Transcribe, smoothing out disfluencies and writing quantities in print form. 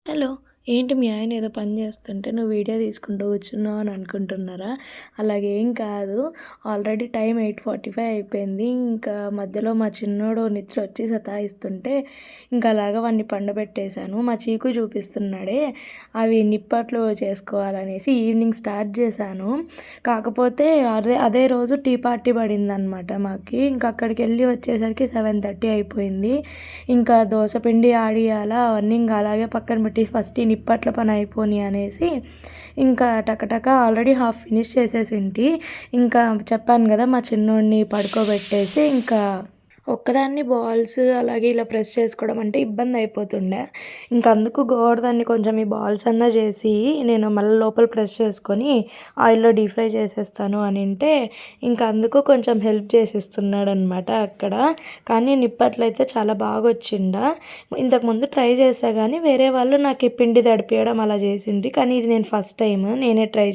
Hello! ఏంటి మీ ఆయన ఏదో పని చేస్తుంటే నువ్వు వీడియో తీసుకుంటూ కూర్చున్నావు అని అనుకుంటున్నారా? అలాగేం కాదు. ఆల్రెడీ టైం 8:45 అయిపోయింది. ఇంకా మధ్యలో మా చిన్నోడు నిద్ర వచ్చి సతాయిస్తుంటే ఇంకా అలాగా వాడిని పండబెట్టేశాను. మా చీకు చూపిస్తున్నాడే అవి నిప్పట్లు చేసుకోవాలనేసి ఈవినింగ్ స్టార్ట్ చేశాను. కాకపోతే అదే రోజు టీ పార్టీ పడిందనమాట మాకి. ఇంక అక్కడికెళ్ళి వచ్చేసరికి 7:30 అయిపోయింది. ఇంకా దోస పిండి ఆడియాలా అవన్నీ ఇంక అలాగే పక్కన పెట్టి ఫస్ట్ ఈ నిప్పట్ల పని అయిపోని అనేసి ఇంకా టకటక ఆల్రెడీ హాఫ్ ఫినిష్ చేసేసింటి. ఇంకా చెప్పాను కదా మా చిన్నోడిని పడుకోబెట్టేసి ఇంకా ఒక్కదాన్ని బాల్స్ అలాగే ఇలా ప్రెస్ చేసుకోవడం అంటే ఇబ్బంది అయిపోతుండే. ఇంక అందుకు గోవర్ధన్‌ని కొంచెం ఈ బాల్స్ అన్నా చేసి నేను మళ్ళీ లోపల ప్రెస్ చేసుకొని ఆయిల్‌లో డీప్ ఫ్రై చేసేస్తాను అనింటే ఇంక అందుకు కొంచెం హెల్ప్ చేసిస్తున్నాడనమాట అక్కడ. కానీ నిప్పట్లయితే చాలా బాగొచ్చిండా. ఇంతకుముందు ట్రై చేశా గానీ వేరే వాళ్ళు నాకు ఈ పిండి తడిపియడం అలా చేసిండ్రి. కానీ ఇది నేను ఫస్ట్ టైమ్ నేనే ట్రై